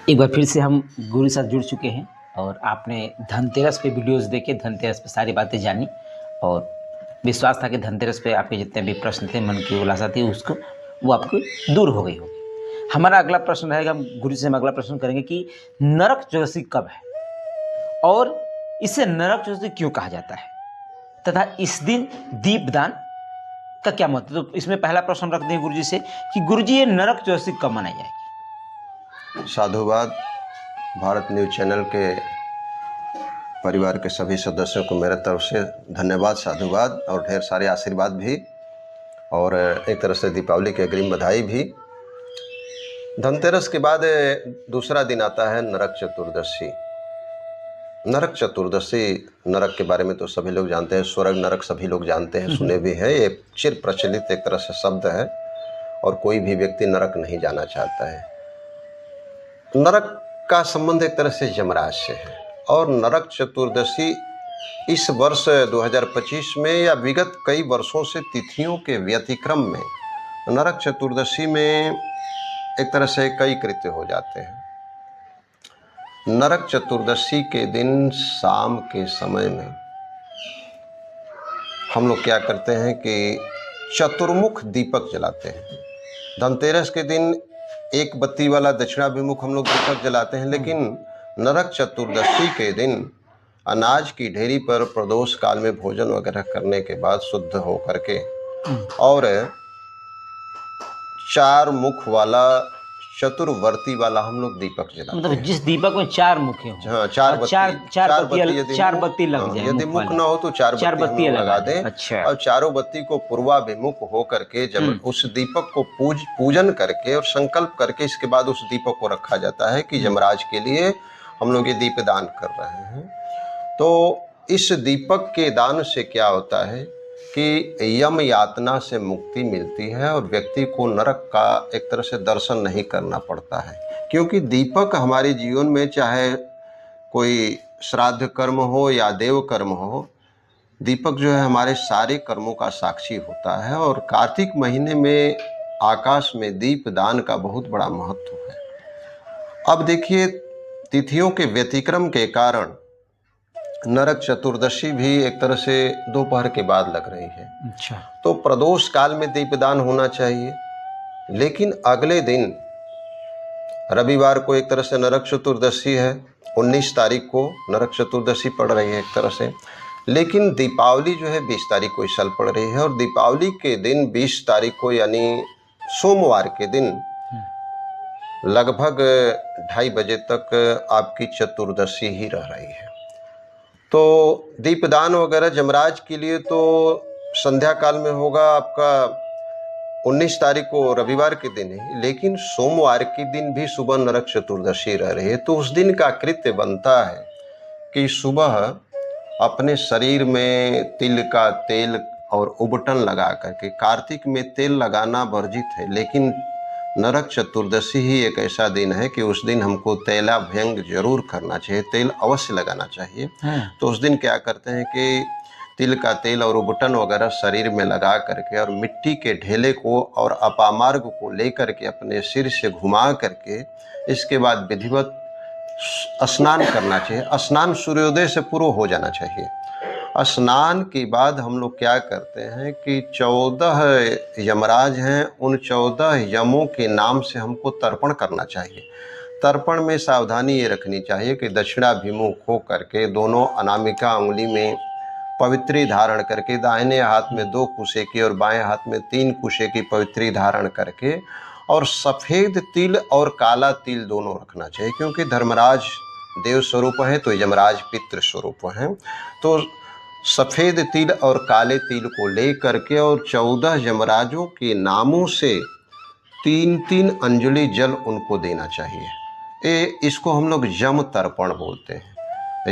एक बार फिर से हम गुरु के साथ जुड़ चुके हैं और आपने धनतेरस पे वीडियोस देखे, धनतेरस पे सारी बातें जानी और विश्वास था कि धनतेरस पे आपके जितने भी प्रश्न थे, मन की उलासा थी, उसको वो आपको दूर हो गई होगी। हमारा अगला प्रश्न रहेगा, गुरु से हम अगला प्रश्न करेंगे कि नरक चतुर्दशी कब है और इसे नरक चतुर्दशी क्यों कहा जाता है तथा इस दिन दीपदान का क्या महत्व। तो इसमें पहला प्रश्न हम रखते हैं गुरु जी से कि गुरु जी ये नरक चतुर्दशी कब मनाई जाएगी। साधुवाद। भारत न्यूज चैनल के परिवार के सभी सदस्यों को मेरे तरफ से धन्यवाद, साधुवाद और ढेर सारे आशीर्वाद भी, और एक तरह से दीपावली की अग्रिम बधाई भी। धनतेरस के बाद दूसरा दिन आता है नरक चतुर्दशी। नरक चतुर्दशी, नरक के बारे में तो सभी लोग जानते हैं, स्वर्ग नरक सभी लोग जानते हैं, सुने भी हैं। ये चिर प्रचलित एक तरह से शब्द है और कोई भी व्यक्ति नरक नहीं जाना चाहता है। नरक का संबंध एक तरह से यमराज से है और नरक चतुर्दशी इस वर्ष 2025 में या विगत कई वर्षों से तिथियों के व्यतिक्रम में नरक चतुर्दशी में एक तरह से कई कृत्य हो जाते हैं। नरक चतुर्दशी के दिन शाम के समय में हम लोग क्या करते हैं कि चतुर्मुख दीपक जलाते हैं। धनतेरस के दिन एक बत्ती वाला दक्षिणाभिमुख हम लोग दीपक जलाते हैं, लेकिन नरक चतुर्दशी के दिन अनाज की ढेरी पर प्रदोष काल में भोजन वगैरह करने के बाद शुद्ध होकर के और चार मुख वाला चतुर्वर्ती वाला हम लोग दीपक जलाते हैं। मतलब जिस दीपक में चार मुखें हों, हाँ, चार बत्ती लग जाए। यदि मुख ना हो तो चार बत्ती लगा दें। अच्छा। और चारों बत्ती को पूर्वाभिमुख हो करके जब उस दीपक को पूजन करके और संकल्प करके इसके बाद उस दीपक को रखा जाता है कि यमराज के लिए हम लोग ये दीपदान कर रहे हैं। तो इस दीपक के दान से क्या होता है कि यम यातना से मुक्ति मिलती है और व्यक्ति को नरक का एक तरह से दर्शन नहीं करना पड़ता है, क्योंकि दीपक हमारे जीवन में चाहे कोई श्राद्ध कर्म हो या देव कर्म हो, दीपक जो है हमारे सारे कर्मों का साक्षी होता है। और कार्तिक महीने में आकाश में दीप दान का बहुत बड़ा महत्व है। अब देखिए, तिथियों के व्यतिक्रम के कारण नरक चतुर्दशी भी एक तरह से दोपहर के बाद लग रही है। अच्छा। तो प्रदोष काल में दीपदान होना चाहिए, लेकिन अगले दिन रविवार को एक तरह से नरक चतुर्दशी है, 19 तारीख को नरक चतुर्दशी पड़ रही है एक तरह से, लेकिन दीपावली जो है 20 तारीख को इस साल पड़ रही है। और दीपावली के दिन 20 तारीख को यानी सोमवार के दिन लगभग 2:30 बजे तक आपकी चतुर्दशी ही रह रही है। तो दीपदान वगैरह यमराज के लिए तो संध्या काल में होगा आपका 19 तारीख को रविवार के दिन ही, लेकिन सोमवार के दिन भी सुबह नरक चतुर्दशी रह रही है। तो उस दिन का कृत्य बनता है कि सुबह अपने शरीर में तिल का तेल और उबटन लगा करके, कार्तिक में तेल लगाना वर्जित है, लेकिन नरक चतुर्दशी ही एक ऐसा दिन है कि उस दिन हमको तैलाभ्यंग जरूर करना चाहिए, तेल अवश्य लगाना चाहिए। तो उस दिन क्या करते हैं कि तिल का तेल और उबटन वगैरह शरीर में लगा करके और मिट्टी के ढेले को और अपामार्ग को लेकर के अपने सिर से घुमा करके इसके बाद विधिवत स्नान करना चाहिए। स्नान सूर्योदय से पूर्व हो जाना चाहिए। स्नान के बाद हम लोग क्या करते हैं कि 14 यमराज हैं, उन 14 यमों के नाम से हमको तर्पण करना चाहिए। तर्पण में सावधानी ये रखनी चाहिए कि दक्षिणाभिमुख हो करके दोनों अनामिका उंगली में पवित्री धारण करके, दाहिने हाथ में 2 कुशे की और बाएं हाथ में 3 कुशे की पवित्री धारण करके, और सफ़ेद तिल और काला तिल दोनों रखना चाहिए, क्योंकि धर्मराज देव स्वरूप है तो यमराज पितृ स्वरूप हैं। तो सफ़ेद तिल और काले तिल को ले करके और 14 यमराजों के नामों से 3-3 अंजलि जल उनको देना चाहिए। इसको हम लोग यम तर्पण बोलते हैं।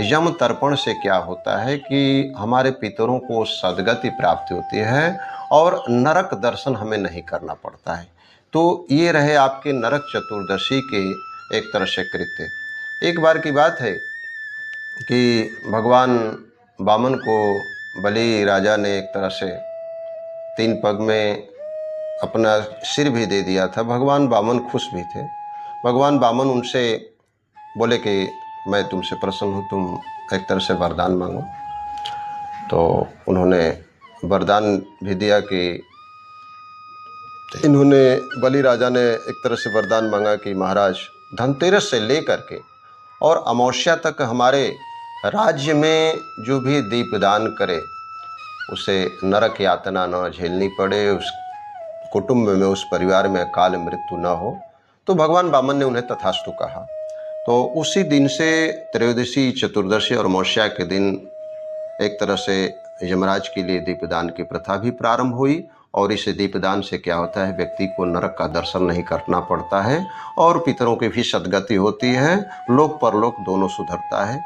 यम तर्पण से क्या होता है कि हमारे पितरों को सद्गति प्राप्ति होती है और नरक दर्शन हमें नहीं करना पड़ता है। तो ये रहे आपके नरक चतुर्दशी के एक तरह से कृत्य। एक बार की बात है कि भगवान वामन को बलि राजा ने एक तरह से 3 पग में अपना सिर भी दे दिया था। भगवान वामन खुश भी थे। भगवान वामन उनसे बोले कि मैं तुमसे प्रसन्न हूँ, तुम एक तरह से वरदान मांगो। तो उन्होंने वरदान भी दिया कि इन्होंने, बलि राजा ने एक तरह से वरदान मांगा कि महाराज धनतेरस से लेकर के और अमावस्या तक हमारे राज्य में जो भी दीपदान करे उसे नरक यातना न झेलनी पड़े, उस कुटुंब में, उस परिवार में अकाल मृत्यु न हो। तो भगवान वामन ने उन्हें तथास्तु कहा। तो उसी दिन से त्रयोदशी, चतुर्दशी और अमावस्या के दिन एक तरह से यमराज के लिए दीपदान की प्रथा भी प्रारंभ हुई। और इस दीपदान से क्या होता है, व्यक्ति को नरक का दर्शन नहीं करना पड़ता है और पितरों की भी सद्गति होती है, लोक परलोक दोनों सुधरता है।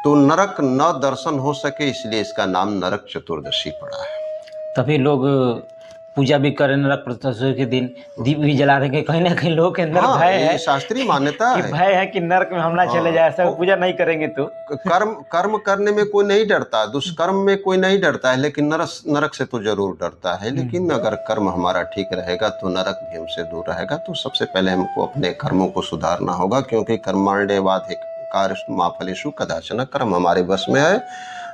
तो नरक न दर्शन हो सके, इसलिए इसका नाम नरक चतुर्दशी पड़ा है। तभी लोग पूजा भी करें नरक चतुर्दशी के दिन, दीप भी जला रहे हैं। कहीं ना कहीं लोग के अंदर भय है, शास्त्रीय मान्यता कि है, भय है कि नरक में हम ना चले जाए, ऐसा पूजा नहीं करेंगे तो। कर्म करने में कोई नहीं डरता, दुष्कर्म में कोई नहीं डरता है, लेकिन नरक से तो जरूर डरता है। लेकिन अगर कर्म हमारा ठीक रहेगा तो नरक भी हमसे दूर रहेगा। तो सबसे पहले हमको अपने कर्मों को सुधारना होगा, क्योंकि कर्माण्यवाधिकारस्तु मा फलेषु कदाचन, कर्म हमारे बस में है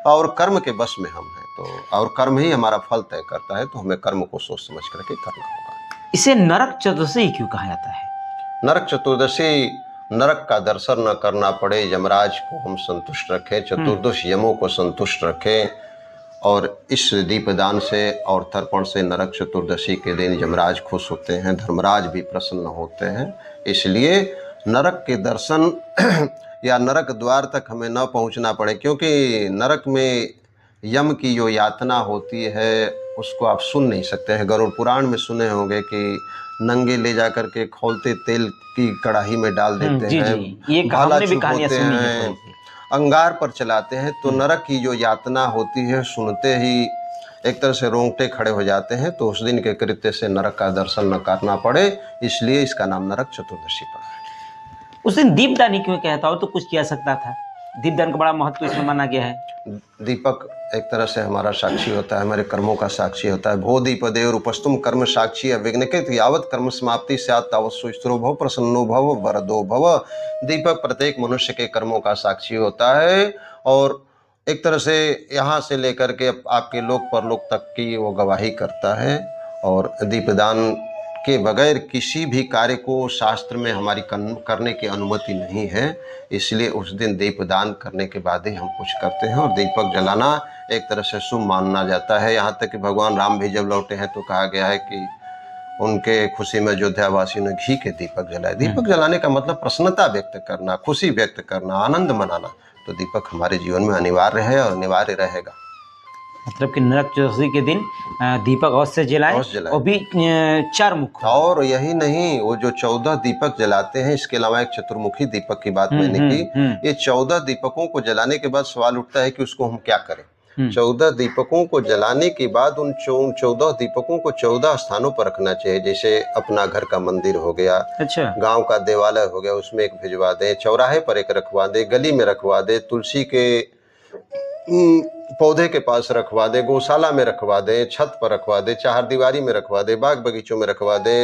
और कर्म के बस में हम हैं। तो और कर्म ही हमारा फल तय करता है, तो हमें कर्म को सोच समझ करके करना होगा। इसे नरक चतुर्दशी क्यों कहा जाता है? नरक चतुर्दशी, नरक का दर्शन न करना पड़े, यमराज को हम संतुष्ट रखें, चतुर्दश यमों को संतुष्ट रखें। और इस दीपदान से और तर्पण से नरक चतुर्दशी के दिन यमराज खुश होते हैं, धर्मराज भी प्रसन्न होते हैं। इसलिए नरक के दर्शन या नरक द्वार तक हमें न पहुंचना पड़े, क्योंकि नरक में यम की जो यातना होती है उसको आप सुन नहीं सकते हैं। गरुड़ पुराण में सुने होंगे कि नंगे ले जा करके खौलते तेल की कढ़ाई में डाल देते हैं, ये भाला हमने भी कहानियां छुपाते सुनी हैं, हैं, अंगार पर चलाते हैं। तो नरक की जो यातना होती है, सुनते ही एक तरह से रोंगटे खड़े हो जाते हैं। तो उस दिन के कृत्य से नरक का दर्शन न करना पड़े, इसलिए इसका नाम नरक चतुर्दशी पड़ा है। उस दिन दीपदान क्यों कहता हो, तो कुछ किया सकता था। दीपदान का बड़ा महत्व इसमें माना गया है। दीपक एक तरह से हमारा साक्षी होता है, हमारे कर्मों का साक्षी होता है। भो दीप देव उपस्तुम कर्म साक्षी अविघ्नकृत यावत कर्म समाप्ति स्यात् तावत् सुस्थिरो भव प्रसन्नो भव वरदो भव। दीपक प्रत्येक मनुष्य के कर्मों का साक्षी होता है और एक तरह से यहाँ से लेकर के आपके लोक परलोक तक की वो गवाही करता है। और दीपदान के बगैर किसी भी कार्य को शास्त्र में हमारी करने की अनुमति नहीं है, इसलिए उस दिन दीपदान करने के बाद ही हम कुछ करते हैं। और दीपक जलाना एक तरह से शुभ माना जाता है। यहाँ तक कि भगवान राम भी जब लौटे हैं तो कहा गया है कि उनके खुशी में अयोध्या वासियों ने घी के दीपक जलाए। दीपक जलाने का मतलब प्रसन्नता व्यक्त करना, खुशी व्यक्त करना, आनंद मनाना। तो दीपक हमारे जीवन में अनिवार्य है और अनिवार्य रहेगा। मतलब कि नरक चतुर्दशी के दिन दीपक अवश्य जलाएं, और भी 4 मुख। और यही नहीं, वो जो 14 दीपक जलाते हैं, इसके अलावा एक चतुर्मुखी दीपक की बात मैंने की। ये 14 दीपकों को जलाने के बाद सवाल उठता है कि उसको हम क्या करें। 14 दीपकों को जलाने के बाद उन 14 दीपकों को 14 स्थानों पर रखना चाहिए। जैसे अपना घर का मंदिर हो गया, अच्छा, गांव का देवालय हो गया, उसमें एक भिजवा दे, चौराहे पर एक रखवा दे, गली में रखवा दे, तुलसी के पौधे के पास रखवा दे, गौशाला में रखवा दे, छत पर रखवा दे, चारदीवारी में रखवा दे, बाग बगीचों में रखवा दे,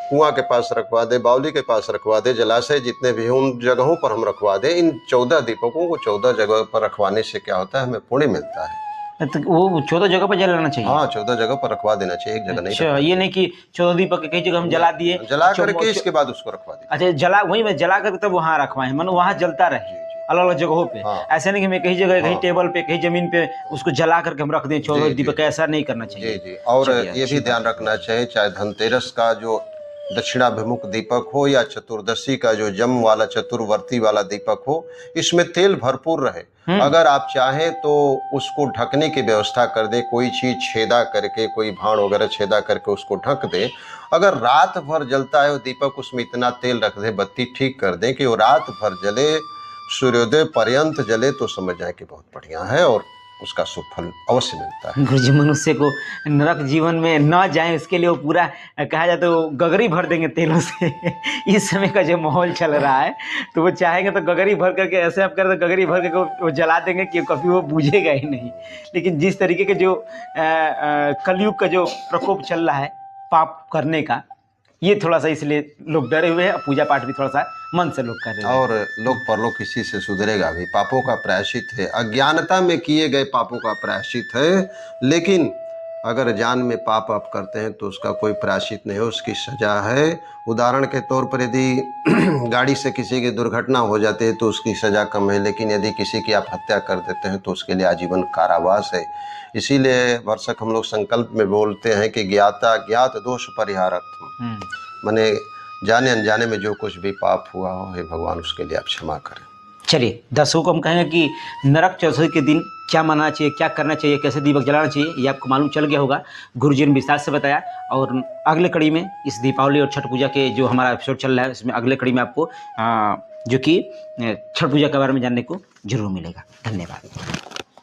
कुआं के पास रखवा दे, बावली के पास रखवा दे, जलाशय जितने भी हैं उन जगहों पर हम रखवा दे। इन 14 दीपकों को 14 जगह पर रखवाने से क्या होता है, हमें पुण्य मिलता है। तो वो 14 जगह पर जलाना चाहिए। हाँ, 14 जगह पर रखवा देना चाहिए, एक जगह नहीं। अच्छा, ये नहीं कि 14 दीपक कई जगह हम जला दिए, जला करके इसके बाद उसको रखवा दिया। अच्छा, जला वही में जला करके तब वहाँ रखवाएं, मतलब वहाँ जलता रहे अलग अलग जगहों पे। हाँ। ऐसे नहीं कि मैं कहीं जगह, कहीं टेबल पे, कहीं जमीन पे उसको जला करके हम रख दें 14 दीपक, ऐसा नहीं करना चाहिए। जी। और ये भी ध्यान रखना चाहिए, चाहे धनतेरस का जो दक्षिणाभिमुख दीपक हो या चतुर्दशी का जो जम वाला चतुर्वर्ती वाला दीपक हो, इसमें तेल भरपूर रहे। अगर आप चाहें तो उसको ढकने की व्यवस्था कर दे, कोई चीज छेदा करके, कोई भाण वगैरह छेदा करके उसको ढक दे। अगर रात भर जलता है वो दीपक, उसमें इतना तेल रख दे, बत्ती ठीक कर दे कि वो रात भर जले, सूर्योदय पर्यंत जले, तो समझ जाए कि बहुत बढ़िया है और उसका शुभ फल अवश्य मिलता है। गुरुजी, मनुष्य को नरक जीवन में न जाए इसके लिए वो पूरा कहा जाए तो गगरी भर देंगे तेलों से। इस समय का जो माहौल चल रहा है, तो वो चाहेंगे तो गगरी भर करके, ऐसे आप करें तो गगरी भर करके वो जला देंगे कि कभी वो बूझेगा ही नहीं। लेकिन जिस तरीके के जो कलयुग का जो प्रकोप चल रहा है पाप करने का, ये थोड़ा सा इसलिए लोग डरे हुए हैं। पूजा पाठ भी थोड़ा सा मन से लोग कर रहे हैं। और लोग परलोक किसी से सुधरेगा भी, पापों का प्रायश्चित है, अज्ञानता में किए गए पापों का प्रायश्चित है। लेकिन अगर जान में पाप आप करते हैं तो उसका कोई प्रायश्चित नहीं है, उसकी सजा है। उदाहरण के तौर पर यदि गाड़ी से किसी की दुर्घटना हो जाती है तो उसकी सजा कम है, लेकिन यदि किसी की आप हत्या कर देते हैं तो उसके लिए आजीवन कारावास है। इसीलिए वर्षक हम लोग संकल्प में बोलते हैं कि ज्ञाता ज्ञात दोष परिहारत्म, माने जाने अनजाने में जो कुछ भी पाप हुआ हो, हे भगवान उसके लिए आप क्षमा करें। चलिए, दर्शकों को हम कहेंगे कि नरक चतुर्दशी के दिन क्या मानना चाहिए, क्या करना चाहिए, कैसे दीपक जलाना चाहिए, ये आपको मालूम चल गया होगा। गुरुजी ने विस्तार से बताया। और अगले कड़ी में इस दीपावली और छठ पूजा के जो हमारा एपिसोड चल रहा है उसमें अगले कड़ी में आपको जो कि छठ पूजा के बारे में जानने को जरूर मिलेगा। धन्यवाद।